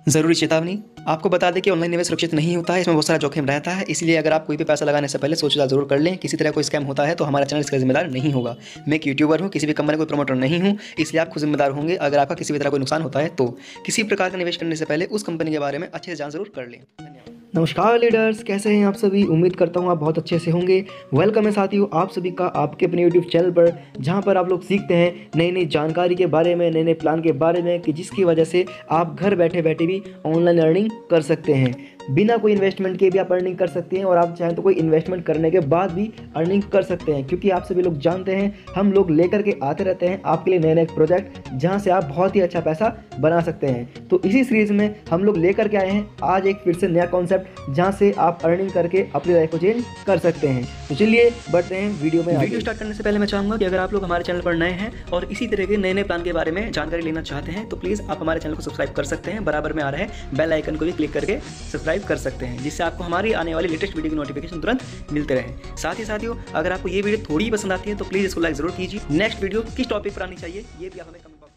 ज़रूरी चेतावनी। आपको बता दें कि ऑनलाइन निवेश सुरक्षित नहीं होता है, इसमें बहुत सारा जोखिम रहता है। इसलिए अगर आप कोई भी पैसा लगाने से पहले सोच विचार जरूर कर लें। किसी तरह कोई स्कैम होता है तो हमारा चैनल इसका जिम्मेदार नहीं होगा। मैं एक यूट्यूबर हूँ, किसी भी कंपनी का कोई प्रमोटर नहीं हूँ, इसलिए आप खुद जिम्मेदार होंगे अगर आपका किसी भी तरह कोई नुकसान होता है तो। किसी प्रकार का निवेश करने से पहले उस कंपनी के बारे में अच्छे से जान जरूर कर लें। धन्यवाद। नमस्कार लीडर्स, कैसे हैं आप सभी। उम्मीद करता हूं आप बहुत अच्छे से होंगे। वेलकम है साथियों आप सभी का आपके अपने यूट्यूब चैनल पर, जहां पर आप लोग सीखते हैं नई नई जानकारी के बारे में, नए नए प्लान के बारे में, कि जिसकी वजह से आप घर बैठे बैठे भी ऑनलाइन अर्निंग कर सकते हैं। बिना कोई इन्वेस्टमेंट के भी आप अर्निंग कर सकते हैं और आप चाहें तो कोई इन्वेस्टमेंट करने के बाद भी अर्निंग कर सकते हैं, क्योंकि आप सभी लोग जानते हैं हम लोग लेकर के आते रहते हैं आपके लिए नए नए प्रोजेक्ट, जहां से आप बहुत ही अच्छा पैसा बना सकते हैं। तो इसी सीरीज में हम लोग लेकर के आए हैं आज एक फिर से नया कॉन्सेप्ट, जहां से आप अर्निंग करके अपनी लाइफ को चेंज कर सकते हैं। तो चलिए बढ़ते हैं वीडियो में। वीडियो स्टार्ट करने से पहले मैं चाहूँगा कि अगर आप लोग हमारे चैनल पर नए हैं और इसी तरह के नए नए प्लान के बारे में जानकारी लेना चाहते हैं तो प्लीज़ आप हमारे चैनल को सब्सक्राइब कर सकते हैं। बराबर में आ रहे बेल आइकन को भी क्लिक करके सब्सक्राइब कर सकते हैं, जिससे आपको हमारी आने वाली लेटेस्ट वीडियो की नोटिफिकेशन तुरंत मिलते रहे। साथ ही साथियों, अगर आपको ये वीडियो थोड़ी पसंद आती है तो प्लीज़ इसको लाइक जरूर कीजिए। नेक्स्ट वीडियो किस टॉपिक पर आनी चाहिए ये भी आप हमें कमेंट बॉक्स में।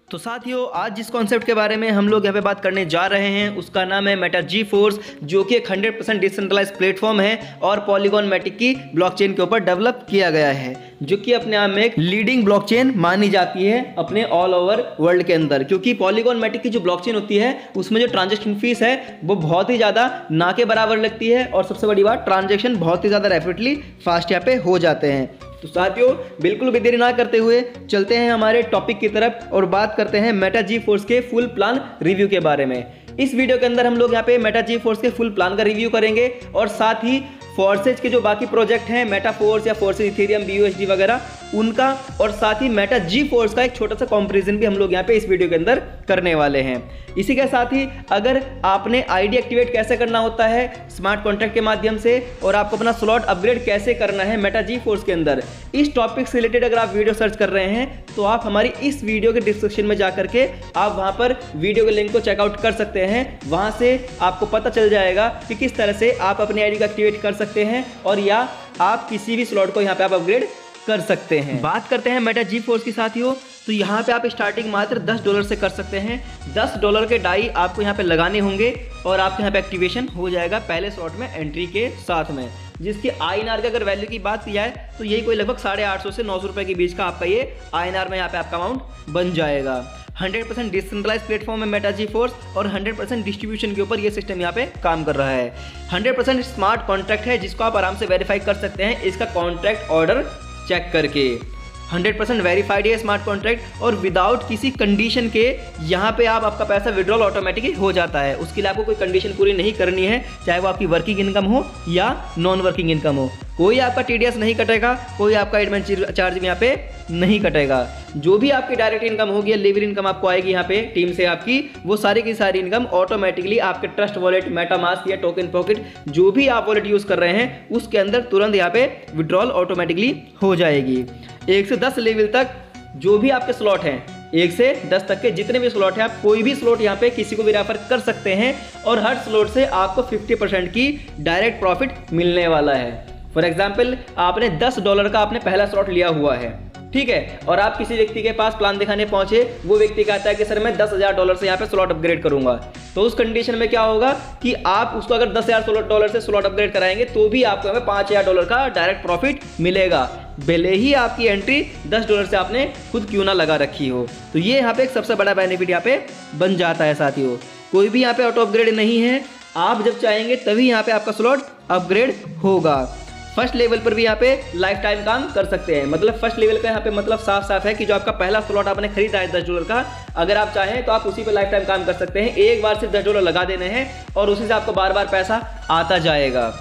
तो साथियों, आज जिस कॉन्सेप्ट के बारे में हम लोग यहाँ पे बात करने जा रहे हैं उसका नाम है मेटा जी फोर्स, जो कि एक 100% डिसेंट्रलाइज प्लेटफॉर्म है और पॉलीगॉन मैटिक की ब्लॉकचेन के ऊपर डेवलप किया गया है, जो कि अपने आप में एक लीडिंग ब्लॉकचेन मानी जाती है अपने ऑल ओवर वर्ल्ड के अंदर। क्योंकि पॉलीगॉन मैटिक की जो ब्लॉकचेन होती है उसमें जो ट्रांजेक्शन फीस है वो बहुत ही ज़्यादा ना के बराबर लगती है, और सबसे बड़ी बात ट्रांजेक्शन बहुत ही ज़्यादा रैपिडली फास्ट यहाँ पे हो जाते हैं। तो साथियों, बिल्कुल भी देरी ना करते हुए चलते हैं हमारे टॉपिक की तरफ और बात करते हैं मेटा जी फोर्स के फुल प्लान रिव्यू के बारे में। इस वीडियो के अंदर हम लोग यहाँ पे मेटा जी फोर्स के फुल प्लान का रिव्यू करेंगे और साथ ही फोर्सेज के जो बाकी प्रोजेक्ट हैं, मेटा फोर्स या फोर्सेज इथेरियम, BUSD वगैरह, उनका, और साथ ही मेटा जी फोर्स का एक छोटा सा कंपैरिजन भी हम लोग यहाँ पे इस वीडियो के अंदर करने वाले हैं। इसी के साथ ही अगर आपने आईडी एक्टिवेट कैसे करना होता है स्मार्ट कॉन्ट्रैक्ट के माध्यम से, और आपको अपना स्लॉट अपग्रेड कैसे करना है मेटा जी फोर्स के अंदर, इस टॉपिक से रिलेटेड अगर आप वीडियो सर्च कर रहे हैं तो आप हमारी इस वीडियो के डिस्क्रिप्शन में जाकर के आप वहां पर वीडियो के लिंक को चेकआउट कर सकते हैं। वहां से आपको पता चल जाएगा कि किस तरह से आप अपनी आईडी को एक्टिवेट कर सकते हैं, और या आप किसी भी स्लॉट को यहाँ पे आप अपग्रेड कर सकते हैं। बात करते हैं मेटा जी फोर्स की साथियों, तो यहाँ पे आप स्टार्टिंग मात्र $10 से कर सकते हैं। $10 के डाई आपको यहाँ पे लगाने होंगे और आपके यहाँ पे एक्टिवेशन हो जाएगा पहले स्लॉट में एंट्री के साथ में, जिसकी INR की अगर वैल्यू की बात की जाए तो यही कोई लगभग 850 से 900 रुपए के बीच का आपका ये INR में यहाँ पे आपका अमाउंट बन जाएगा। 100% डिसेंट्रलाइज प्लेटफॉर्म है मेटा जी फोर्स और 100% डिस्ट्रीब्यूशन के ऊपर ये सिस्टम यहाँ पे काम कर रहा है। 100% स्मार्ट कॉन्ट्रैक्ट है, जिसको आप आराम से वेरीफाई कर सकते हैं इसका कॉन्ट्रैक्ट ऑर्डर चेक करके। 100% वेरीफाइड है स्मार्ट कॉन्ट्रैक्ट, और विदाउट किसी कंडीशन के यहाँ पे आपका पैसा विड्रॉल ऑटोमेटिकली हो जाता है। उसके लिए आपको कोई कंडीशन पूरी नहीं करनी है, चाहे वो आपकी वर्किंग इनकम हो या नॉन वर्किंग इनकम हो। कोई आपका TDS नहीं कटेगा, कोई आपका एडमिन चार्ज भी यहाँ पे नहीं कटेगा। जो भी आपकी डायरेक्ट इनकम होगी या लेवल इनकम आपको आएगी यहाँ पे टीम से आपकी, वो सारी की सारी इनकम ऑटोमेटिकली आपके ट्रस्ट वॉलेट, मेटामास्क या टोकन पॉकेट, जो भी आप वॉलेट यूज कर रहे हैं उसके अंदर तुरंत यहाँ पे विड्रॉल ऑटोमेटिकली हो जाएगी। 1 से 10 लेवल तक जो भी आपके स्लॉट हैं, 1 से 10 तक के जितने भी स्लॉट हैं, आप कोई भी स्लॉट यहाँ पे किसी को भी रेफर कर सकते हैं, और हर स्लॉट से आपको 50% की डायरेक्ट प्रॉफिट मिलने वाला है। फॉर एग्जाम्पल, आपने $10 का आपने पहला स्लॉट लिया हुआ है, ठीक है, और आप किसी व्यक्ति के पास प्लान दिखाने पहुंचे, वो व्यक्ति कहता है कि सर मैं $10,000 से यहाँ पे स्लॉट अपग्रेड करूंगा, तो उस कंडीशन में क्या होगा कि आप उसको अगर $10,000 से स्लॉट अपग्रेड कराएंगे तो भी आपको हमें $5,000 का डायरेक्ट प्रॉफिट मिलेगा, भले ही आपकी एंट्री $10 से आपने खुद क्यों ना लगा रखी हो। तो ये यहाँ पे एक सबसे बड़ा बेनिफिट यहाँ पे बन जाता है साथियों। कोई भी यहाँ पे ऑटो अपग्रेड नहीं है, आप जब चाहेंगे तभी यहाँ पे आपका स्लॉट अपग्रेड होगा। फर्स्ट लेवल पर भी यहाँ पे लाइफ टाइम काम कर सकते हैं। मतलब फर्स्ट लेवल का यहाँ पे मतलब साफ साफ है कि जो आपका पहला स्लॉट आपने खरीदा है $10 का, अगर आप चाहें तो आप उसी पे लाइफ टाइम काम कर सकते हैं। एक बार सिर्फ $10 लगा देने हैं और उसी से आपको बार बार पैसा आता जाएगा,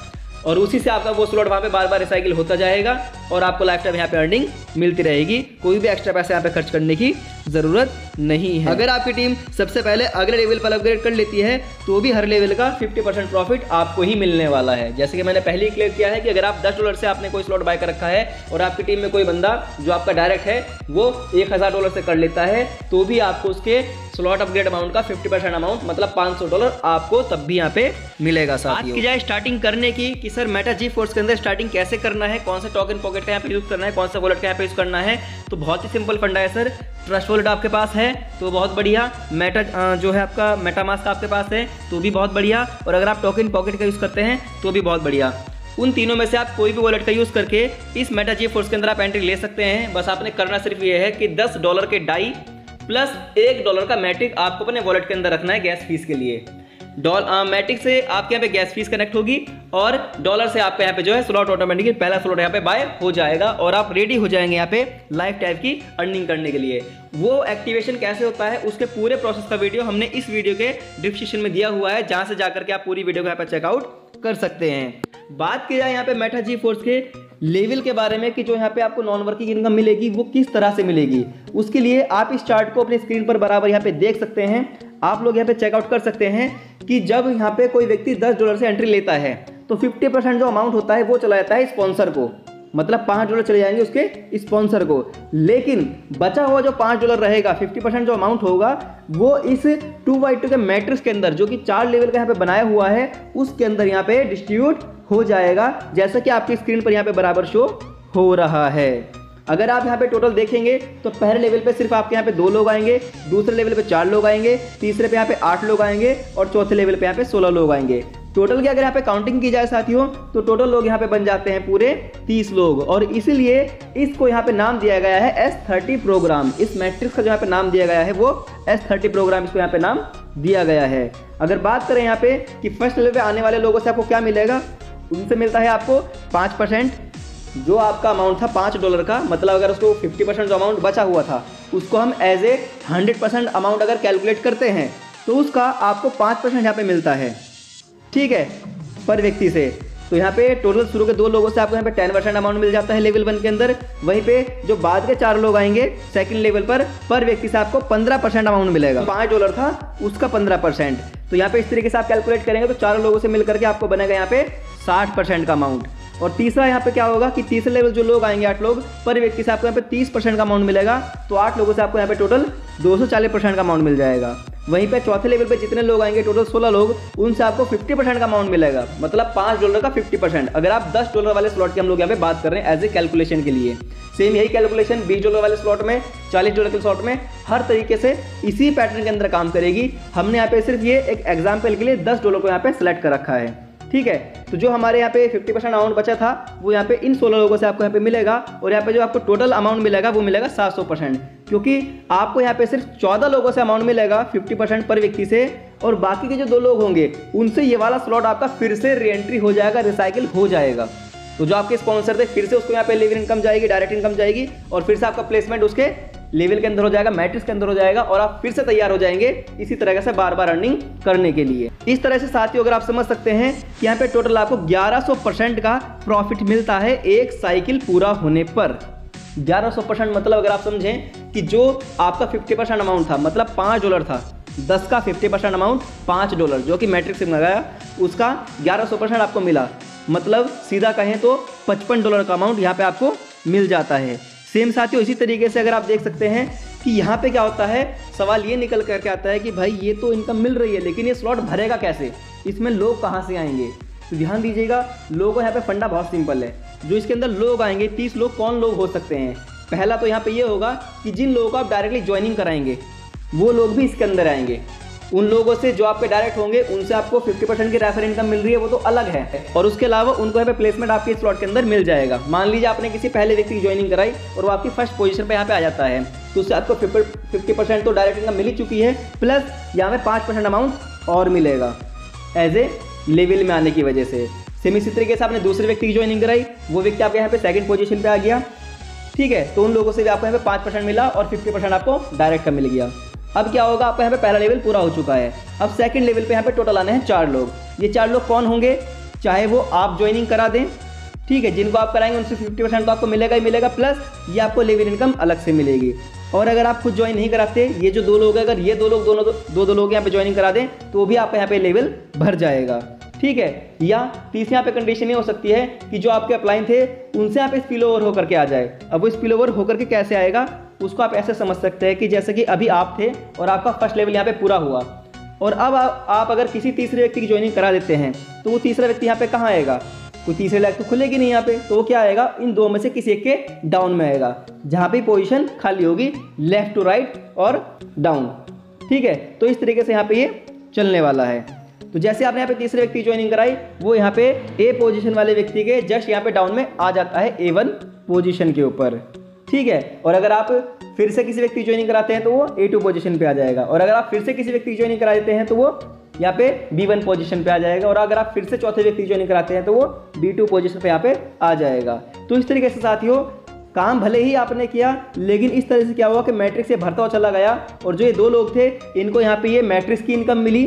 और उसी से आपका वो स्लॉट वहाँ पे बार बार रिसाइकिल होता जाएगा और आपको लाइफ टाइम यहाँ पे अर्निंग मिलती रहेगी। कोई भी एक्स्ट्रा पैसे यहाँ पे खर्च करने की जरूरत नहीं है। अगर आपकी टीम सबसे पहले अगले लेवल पर अपग्रेड कर लेती है तो भी हर लेवल का 50% प्रॉफिट आपको ही मिलने वाला है। जैसे कि मैंने पहले ही क्लियर किया है कि अगर आप $10 से आपने कोई स्लॉट बाय कर रखा है और आपकी टीम में कोई बंदा जो आपका डायरेक्ट है वो $1,000 से कर लेता है, तो भी आपको उसके स्लॉट अपग्रेड अमाउंट का 50% अमाउंट मतलब $500 आपको तब भी यहाँ पे मिलेगा। बात की जाए स्टार्टिंग करने की कि सर मेटा जी फोर्स के अंदर स्टार्टिंग कैसे करना है, कौन से टोकन पॉकेट का यहाँ पे यूज करना है, कौन सा वॉलेट का यहाँ पे यूज करना है, तो बहुत ही सिंपल फंडा है सर। ट्रस्ट वॉलेट आपके पास है तो बहुत बढ़िया, मेटा जो है आपका मेटामास्क आपके पास है तो भी बहुत बढ़िया, और अगर आप टोकन पॉकेट का यूज़ करते हैं तो भी बहुत बढ़िया। उन तीनों में से आप कोई भी वॉलेट का यूज़ करके इस मेटा जी फोर्स के अंदर आप एंट्री ले सकते हैं। बस आपने करना सिर्फ ये है कि $10 के डाई प्लस $1 का मैट्रिक आपको अपने वॉलेट के अंदर रखना है गैस फीस के लिए। मैट्रिक से आपके यहाँ पे गैस फीस कनेक्ट होगी और डॉलर से आपके यहाँ पे जो है स्लॉट ऑटोमेटिकली पहला स्लॉट यहाँ पे बाय हो जाएगा और आप रेडी हो जाएंगे यहाँ पे लाइफ टाइम की अर्निंग करने के लिए। वो एक्टिवेशन कैसे होता है उसके पूरे प्रोसेस का वीडियो हमने इस वीडियो के डिस्क्रिप्शन में दिया हुआ है, जहां से जाकर के आप पूरी वीडियो को यहाँ पे चेकआउट कर सकते हैं। बात की जाए यहाँ पे मेटा जी फोर्स के लेवल के बारे में कि जो यहाँ पे आपको नॉन वर्किंग इनकम मिलेगी वो किस तरह से मिलेगी, उसके लिए आप इस चार्ट को अपनी स्क्रीन पर बराबर यहाँ पे देख सकते हैं। आप लोग यहाँ पे चेकआउट कर सकते हैं कि जब यहाँ पे कोई व्यक्ति $10 से एंट्री लेता है तो 50% जो अमाउंट होता है वो चला जाता है स्पॉन्सर को, मतलब $5 चले जाएंगे उसके स्पॉन्सर को। लेकिन बचा हुआ जो $5 रहेगा, 50% जो अमाउंट होगा वो इस 2x2 के मैट्रिक्स के अंदर जो कि 4 लेवल का यहाँ पे बनाया हुआ है उसके अंदर यहाँ पे डिस्ट्रीब्यूट हो जाएगा, जैसा कि आपकी स्क्रीन पर यहाँ पे बराबर शो हो रहा है। अगर आप यहाँ पे टोटल देखेंगे तो पहले लेवल पे सिर्फ आपके यहाँ पे 2 लोग आएंगे, दूसरे लेवल पे 4 लोग आएंगे, तीसरे पे यहाँ पे 8 लोग आएंगे और चौथे लेवल पे यहाँ पे 16 लोग आएंगे। टोटल की अगर यहाँ पे काउंटिंग की जाए साथियों तो टोटल लोग यहाँ पे बन जाते हैं पूरे 30 लोग, और इसीलिए इसको यहाँ पे नाम दिया गया है S30 प्रोग्राम। इस मैट्रिक्स का जो यहाँ पे नाम दिया गया है वो S30 प्रोग्राम इसको यहाँ पे नाम दिया गया है। अगर बात करें यहाँ पे कि फर्स्ट लेवल पे आने वाले लोगों से आपको क्या मिलेगा, उनसे मिलता है आपको 5%। जो आपका अमाउंट था $5 का, मतलब अगर उसको 50% जो अमाउंट बचा हुआ था उसको हम एज ए 100% अमाउंट अगर कैलकुलेट करते हैं तो उसका आपको 5% यहाँ पे मिलता है, ठीक है, पर व्यक्ति से। तो यहाँ पे टोटल शुरू के 2 लोगों से आपको यहाँ पे 10% अमाउंट मिल जाता है लेवल 1 के अंदर। वहीं पे जो बाद के 4 लोग आएंगे सेकंड लेवल पर व्यक्ति से आपको 15% अमाउंट मिलेगा। $5 था उसका 15%। तो यहाँ पे इस तरीके से आप कैलकुलेट करेंगे तो 4 लोगों से मिलकर के आपको बनेगा यहाँ पे 60% का अमाउंट। और तीसरा यहाँ पे क्या होगा कि तीसरे लेवल जो लोग आएंगे 8 लोग पर व्यक्ति से आपको यहाँ पे 30% का अमाउंट मिलेगा। तो 8 लोगों से आपको यहाँ पे टोटल 240% का अमाउंट मिल जाएगा। वहीं पे चौथे लेवल पे जितने लोग आएंगे टोटल 16 लोग, उनसे आपको 50% का अमाउंट मिलेगा, मतलब $5 का 50%। अगर आप $10 वाले स्लॉट की हम लोग यहाँ पे बात कर रहे हैं एज ए कैलकुलेशन के लिए, सेम यही कैलकुलेशन $20 वाले स्लॉट में, $40 के स्लॉट में, हर तरीके से इसी पैटर्न के अंदर काम करेगी। हमने यहाँ पे सिर्फ ये एक एग्जाम्पल के लिए $10 को यहाँ पे सिलेक्ट कर रखा है, ठीक है। तो जो हमारे यहाँ पे 50% अमाउंट बचा था वो यहाँ पे इन 16 लोगों से आपको यहाँ पे मिलेगा, और यहाँ पे जो आपको टोटल अमाउंट मिलेगा वो मिलेगा 700%, क्योंकि आपको यहाँ पे सिर्फ 14 लोगों से अमाउंट मिलेगा 50% पर व्यक्ति से, और बाकी के जो 2 लोग होंगे उनसे ये वाला स्लॉट आपका फिर से रीएंट्री हो जाएगा, रिसाइकिल हो जाएगा। तो जो आपके स्पॉन्सर थे फिर से उसको यहाँ पे लेवल इनकम जाएगी, डायरेक्ट इनकम जाएगी, और फिर से आपका प्लेसमेंट उसके लेवल के अंदर हो जाएगा, मैट्रिक्स के अंदर हो जाएगा, और आप फिर से तैयार हो जाएंगे इसी तरह से बार बार अर्निंग करने के लिए। इस तरह से साथियों अगर आप समझ सकते हैं कि यहाँ पे टोटल आपको 1100% का प्रॉफिट मिलता है एक साइकिल पूरा होने पर। 1100% मतलब अगर आप समझें कि जो आपका 50% अमाउंट था, मतलब $5 था, 10 का 50% अमाउंट $5 जो कि मैट्रिक्स से मंगाया, उसका 1100% आपको मिला, मतलब सीधा कहें तो $55 का अमाउंट यहाँ पे आपको मिल जाता है। सेम साथियों इसी तरीके से अगर आप देख सकते हैं कि यहाँ पे क्या होता है, सवाल ये निकल करके आता है कि भाई ये तो इनकम मिल रही है लेकिन ये स्लॉट भरेगा कैसे, इसमें लोग कहाँ से आएंगे। तो ध्यान दीजिएगा, लोगों यहाँ पे फंडा बहुत सिंपल है। जो इसके अंदर लोग आएंगे 30 लोग, कौन लोग हो सकते हैं। पहला तो यहाँ पे ये होगा कि जिन लोगों को आप डायरेक्टली ज्वाइनिंग कराएंगे वो लोग भी इसके अंदर आएंगे। उन लोगों से जो आप पे डायरेक्ट होंगे उनसे आपको 50% की रेफर इनकम मिल रही है, वो तो अलग है। और उसके अलावा उनको यहाँ पे प्लेसमेंट आपके स्लॉट के अंदर मिल जाएगा। मान लीजिए आपने किसी पहले व्यक्ति की ज्वाइनिंग कराई और वो आपकी फर्स्ट पोजीशन पे यहाँ पे आ जाता है, तो उससे आपको 50% तो डायरेक्ट इनकम मिल ही चुकी है, प्लस यहाँ पे 5% अमाउंट और मिलेगा एज ए लेवल में आने की वजह से। सेम इसी तरीके से आपने दूसरे व्यक्ति की ज्वाइनिंग कराई, वो व्यक्ति आपके यहाँ पे सेकंड पोजीशन पे आ गया, ठीक है, तो उन लोगों से भी आपको यहाँ पे 5% मिला और 50% आपको डायरेक्ट का मिल गया। अब क्या होगा, आपका यहाँ पे पहला लेवल पूरा हो चुका है। अब सेकंड लेवल पे यहाँ पे टोटल आने हैं 4 लोग। ये 4 लोग कौन होंगे, चाहे वो आप ज्वाइनिंग करा दें, ठीक है, जिनको आप कराएंगे उनसे 50% तो आपको मिलेगा ही मिलेगा, प्लस ये आपको लेवल इनकम अलग से मिलेगी। और अगर आप खुद ज्वाइन नहीं कराते, ये जो 2 लोग हैं, अगर ये 2 लोग दो लोग यहाँ पे ज्वाइनिंग करा दें तो भी आपका यहाँ पे लेवल भर जाएगा, ठीक है। या तीसरी यहाँ पे कंडीशन ये हो सकती है कि जो आपके अपलाइन थे उनसे यहाँ पे स्पिल ओवर होकर के आ जाए। अब वो स्पिल ओवर होकर के कैसे आएगा उसको आप ऐसे समझ सकते हैं कि जैसे कि अभी आप थे और आपका फर्स्ट लेवल यहाँ पे पूरा हुआ, और अब आप अगर किसी तीसरे व्यक्ति की ज्वाइनिंग करा देते हैं तो वो तीसरा व्यक्ति यहाँ पे कहाँ आएगा, कोई तीसरे लाइक तो खुलेगी नहीं यहाँ पे, तो वो क्या आएगा, इन दो में से किसी एक के डाउन में आएगा, जहाँ पे पोजीशन खाली होगी लेफ्ट टू राइट और डाउन। ठीक है, तो इस तरीके से यहाँ पे ये चलने वाला है। तो जैसे आपने यहाँ पे तीसरे व्यक्ति ज्वाइनिंग कराई, वो यहाँ पे ए पोजीशन वाले व्यक्ति के जस्ट यहाँ पे डाउन में आ जाता है A1 पोजीशन के ऊपर। ठीक है, और अगर आप फिर से किसी व्यक्ति ज्वाइनिंग कराते हैं तो वो A2 पोजीशन पे आ जाएगा, और अगर आप फिर से किसी व्यक्ति ज्वाइनिंग करा देते हैं तो वो यहाँ पे B1 पोजीशन पे आ जाएगा, और अगर आप फिर से चौथे व्यक्ति ज्वाइनिंग कराते हैं तो वो B2 पोजीशन पे यहाँ पे आ जाएगा। तो इस तरीके से साथियों काम भले ही आपने किया, लेकिन इस तरह से क्या हुआ कि मैट्रिक्स ये भरता हुआ चला गया, और जो ये दो लोग थे इनको यहाँ पे ये मैट्रिक्स की इनकम मिली।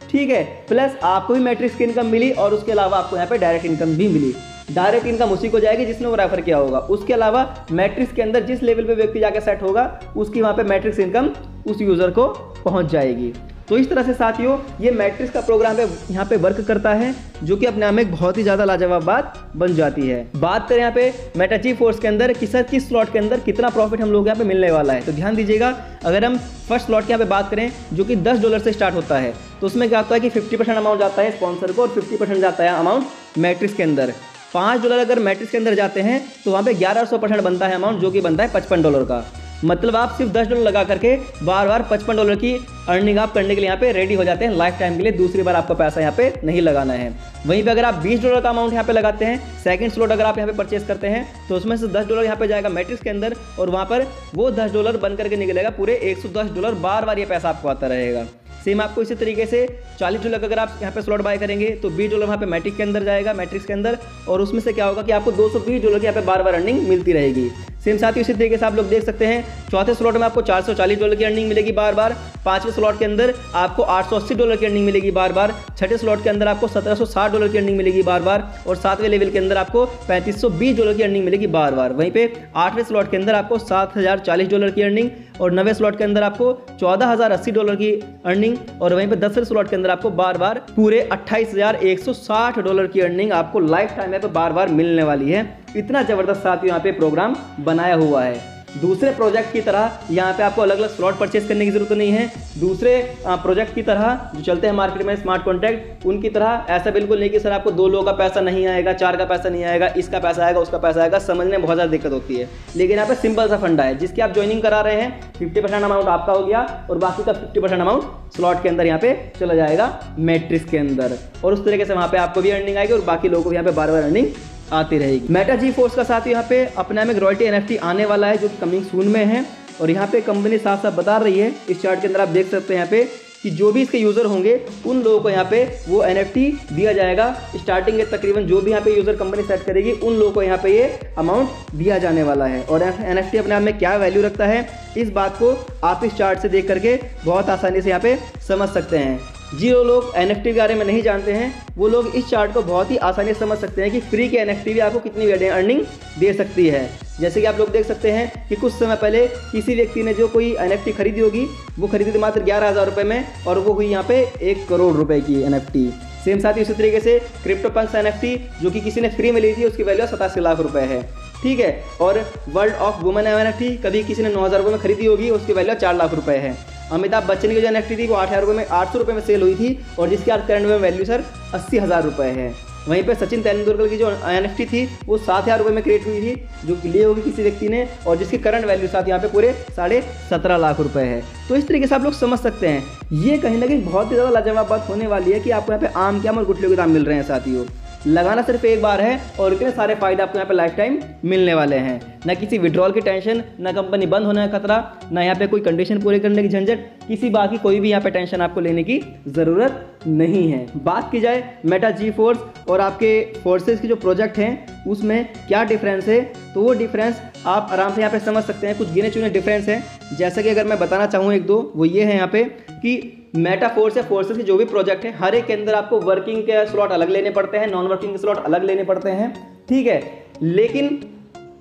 ठीक है, प्लस आपको भी मैट्रिक्स की इनकम मिली, और उसके अलावा आपको यहाँ पे डायरेक्ट इनकम भी मिली। डायरेक्ट इनकम उसी को जाएगी जिसने वो रेफर किया होगा, उसके अलावा मैट्रिक्स के अंदर जिस लेवल पे व्यक्ति जाके सेट होगा उसकी वहाँ पे मैट्रिक्स इनकम उस यूजर को पहुँच जाएगी। तो इस तरह से साथियों ये मैट्रिक्स का प्रोग्राम यहाँ पे वर्क करता है, जो कि अपने आप में एक बहुत ही ज़्यादा लाजवाब बात बन जाती है। बात करें यहाँ पे मेटा जी फोर्स के अंदर किस स्लॉट के अंदर कितना प्रॉफिट हम लोग यहाँ पे मिलने वाला है, तो ध्यान दीजिएगा। अगर हम फर्स्ट स्लॉट की यहाँ पे बात करें जो कि $10 से स्टार्ट होता है, तो उसमें क्या होता है कि 50% अमाउंट जाता है स्पॉन्सर को और 50% जाता है अमाउंट मैट्रिक्स के अंदर। $5 अगर मैट्रिक्स के अंदर जाते हैं तो वहाँ पे 1100% बनता है अमाउंट, जो कि बनता है $55 का। मतलब आप सिर्फ $10 लगा करके बार बार $55 की अर्निंग आप करने के लिए यहाँ पे रेडी हो जाते हैं लाइफ टाइम के लिए। दूसरी बार आपका पैसा यहाँ पे नहीं लगाना है। वहीं पे अगर आप $20 का अमाउंट यहाँ पे लगाते हैं, सेकंड स्लॉट अगर आप यहाँ पे परचेस करते हैं, तो उसमें से $10 यहाँ पे जाएगा मैट्रिक्स के अंदर, और वहाँ पर वो $10 बन करके निकलेगा पूरे $110। बार बार ये पैसा आपको आता रहेगा। सेम आपको इसी तरीके से $40 अगर आप यहाँ पे स्लॉट बाय करेंगे तो $20 वहाँ पे मैट्रिक्स के अंदर जाएगा, मैट्रिक्स के अंदर, और उसमें से क्या होगा कि आपको $220 की यहाँ पे बार बार अर्निंग मिलती रहेगी। सेम साथ ही इसी तरीके से आप लोग देख सकते हैं चौथे स्लॉट में आपको $440 की अर्निंग मिलेगी बार बार, पांचवें स्लॉट के अंदर आपको $880 की अर्निंग मिलेगी बार बार, छठे स्लॉट के अंदर आपको $1760 की अर्निंग मिलेगी बार बार, और सातवें लेवल के अंदर आपको $3520 की अर्निंग मिलेगी बार बार। वहीं पे आठवें स्लॉट के अंदर आपको $7040 की अर्निंग, और नवे स्लॉट के अंदर आपको $14080 की अर्निंग, और वहीं पे 10वें स्लॉट के अंदर आपको बार बार पूरे $28,160 की अर्निंग आपको लाइफ टाइम पे बार बार मिलने वाली है। इतना जबरदस्त साथियों यहाँ पे प्रोग्राम बनाया हुआ है। दूसरे प्रोजेक्ट की तरह यहाँ पे आपको अलग अलग स्लॉट परचेस करने की जरूरत नहीं है। दूसरे प्रोजेक्ट की तरह जो चलते हैं मार्केट में स्मार्ट कॉन्ट्रैक्ट, उनकी तरह ऐसा बिल्कुल नहीं कि सर आपको 2 लोगों का पैसा नहीं आएगा, 4 का पैसा नहीं आएगा, इसका पैसा आएगा, उसका पैसा आएगा। समझने में बहुत ज़्यादा दिक्कत होती है। लेकिन यहाँ पे सिंपल सा फंडा है, जिसकी आप ज्वाइनिंग करा रहे हैं 50% अमाउंट आपका हो गया, और बाकी का 50% अमाउंट स्लॉट के अंदर यहाँ पे चला जाएगा मैट्रिक्स के अंदर, और उस तरीके से वहाँ पे आपको भी अर्निंग आएगी और बाकी लोगों को भी यहाँ पे बार बार अर्निंग आती रहेगी। मेटा जी फोर्स का साथ यहाँ पे अपने में रॉयल्टी NFT आने वाला है, जो कि कमिंग सून में है, और यहाँ पे कंपनी साफ साफ बता रही है। इस चार्ट के अंदर आप देख सकते हैं यहाँ पे कि जो भी इसके यूज़र होंगे उन लोगों को यहाँ पे वो NFT दिया जाएगा। स्टार्टिंग के तकरीबन जो भी यहाँ पे यूज़र कंपनी सेट करेगी उन लोगों को यहाँ पे ये अमाउंट दिया जाने वाला है। और NFT अपने आप में क्या वैल्यू रखता है, इस बात को आप इस चार्ट से देख करके बहुत आसानी से यहाँ पे समझ सकते हैं। जो लोग NFT के बारे में नहीं जानते हैं वो लोग इस चार्ट को बहुत ही आसानी से समझ सकते हैं कि फ्री के NFT भी आपको कितनी अर्निंग दे सकती है। जैसे कि आप लोग देख सकते हैं कि कुछ समय पहले किसी व्यक्ति ने जो कोई NFT खरीदी होगी, वो खरीदी थी मात्र 11,000 रुपये में, और वो हुई यहाँ पे 1 करोड़ रुपए की NFT। सेम साथ ही उसी तरीके से CryptoPunks NFT जो कि किसी ने फ्री में ली थी, उसकी वैल्यू 87 लाख रुपए है। ठीक है, और वर्ल्ड ऑफ वुमेन NFT कभी किसी ने 9,000 रुपये में खरीदी होगी, उसकी वैल्यू 4 लाख रुपए है। अमिताभ बच्चन की जो NFT थी वो 800 रुपये में सेल हुई थी, और जिसकी आज करंट में वैल्यू सर 80,000 रुपये है। वहीं पे सचिन तेंदुलकर की जो NFT थी वो 7,000 रुपये में क्रिएट हुई थी, जो कि ली होगी किसी व्यक्ति ने, और जिसकी करंट वैल्यू साथ यहाँ पे पूरे 17.5 लाख रुपए है। तो इस तरीके से आप लोग समझ सकते हैं, ये कहीं ना कहीं बहुत ही ज़्यादा लाजवाब बात होने वाली है कि आपको यहाँ पे आम के आम और गुठलियों के दाम मिल रहे हैं साथियों। लगाना सिर्फ एक बार है और इतने सारे फायदे आपको यहाँ पे लाइफ टाइम मिलने वाले हैं। ना किसी विड्रॉल की टेंशन, ना कंपनी बंद होने का खतरा, ना यहाँ पे कोई कंडीशन पूरी करने की झंझट, किसी बात की कोई भी यहाँ पे टेंशन आपको लेने की ज़रूरत नहीं है। बात की जाए मेटा जी फोर्स और आपके फोर्सेस के जो प्रोजेक्ट हैं उसमें क्या डिफरेंस है, तो वो डिफरेंस आप आराम से यहाँ पे समझ सकते हैं। कुछ गिने चुने डिफरेंस हैं, जैसा कि अगर मैं बताना चाहूँ 1-2, वो ये है यहाँ पे कि मेटा फोर्स या फोर्सेस के जो भी प्रोजेक्ट है, हर एक के अंदर आपको वर्किंग के स्लॉट अलग लेने पड़ते हैं, नॉन वर्किंग के स्लॉट अलग लेने पड़ते हैं। ठीक है, लेकिन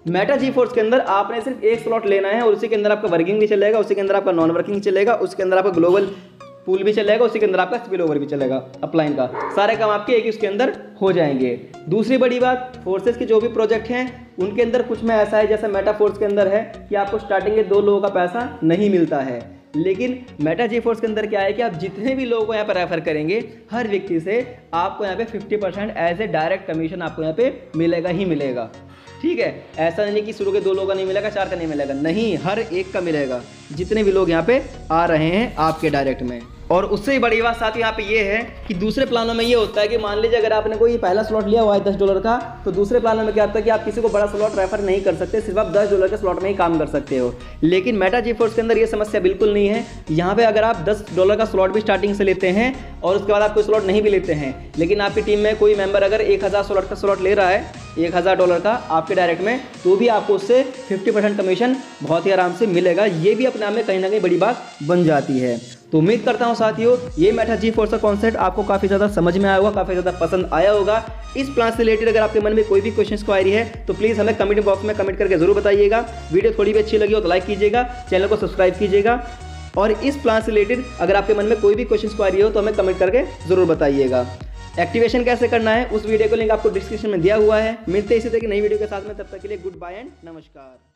मेटा जी फोर्स के अंदर आपने सिर्फ एक स्लॉट लेना है और उसी के अंदर आपका वर्किंग भी चलेगा, उसी के अंदर आपका नॉन वर्किंग चलेगा, उसके अंदर आपका ग्लोबल पूल भी चलेगा, उसी के अंदर आपका स्पिल ओवर भी चलेगा, अपलाइन का सारे काम आपके एक ही उसके अंदर हो जाएंगे। दूसरी बड़ी बात, फोर्सेस के जो भी प्रोजेक्ट हैं उनके अंदर कुछ में ऐसा है जैसा मेटा फोर्स के अंदर है कि आपको स्टार्टिंग के 2 लोगों का पैसा नहीं मिलता है, लेकिन मेटा जी फोर्स के अंदर क्या है कि आप जितने भी लोगों को यहाँ पर रेफर करेंगे, हर व्यक्ति से आपको यहाँ पे 50% एज ए डायरेक्ट कमीशन आपको यहाँ पे मिलेगा ही मिलेगा। ठीक है, ऐसा नहीं कि शुरू के 2 लोगों का नहीं मिलेगा, 4 का नहीं मिलेगा, नहीं, हर एक का मिलेगा, जितने भी लोग यहाँ पे आ रहे हैं आपके डायरेक्ट में। और उससे ही बड़ी बात साथ यहाँ पे ये है कि दूसरे प्लानों में ये होता है कि मान लीजिए अगर आपने कोई पहला स्लॉट लिया हुआ है $10 का, तो दूसरे प्लानों में क्या होता है कि आप किसी को बड़ा स्लॉट रेफर नहीं कर सकते, सिर्फ आप $10 के स्लॉट में ही काम कर सकते हो। लेकिन मेटा जी4 के अंदर ये समस्या बिल्कुल नहीं है। यहाँ पे अगर आप $10 का स्लॉट भी स्टार्टिंग से लेते हैं और उसके बाद आप कोई स्लॉट नहीं भी लेते हैं, लेकिन आपकी टीम में कोई मेंबर अगर 1000 स्लॉट का स्लॉट ले रहा है, $1000 का आपके डायरेक्ट में, तो भी आपको उससे 50% कमीशन बहुत ही आराम से मिलेगा। ये भी अपने आप में कहीं ना कहीं बड़ी बात बन जाती है। तो उम्मीद करता हूं साथियों ये मेटा जी4 का कॉन्सेप्ट आपको काफ़ी ज़्यादा समझ में आया होगा, काफ़ी ज़्यादा पसंद आया होगा। इस प्लान से रिलेटेड अगर आपके मन में कोई भी क्वेश्चन क्वायरी है तो प्लीज़ हमें कमेंट बॉक्स में कमेंट करके जरूर बताइएगा। वीडियो थोड़ी भी अच्छी लगी हो तो लाइक कीजिएगा, चैनल को सब्सक्राइब कीजिएगा, और इस प्लान से रिलेटेड अगर आपके मन में कोई भी क्वेश्चन क्वायरी हो तो हमें कमेंट करके जरूर बताइएगा। एक्टिवेशन कैसे करना है उस वीडियो को लिंक आपको डिस्क्रिप्शन में दिया हुआ है। मिलते हैं इसी तरह की नई वीडियो के साथ में, तब तक के लिए गुड बाय एंड नमस्कार।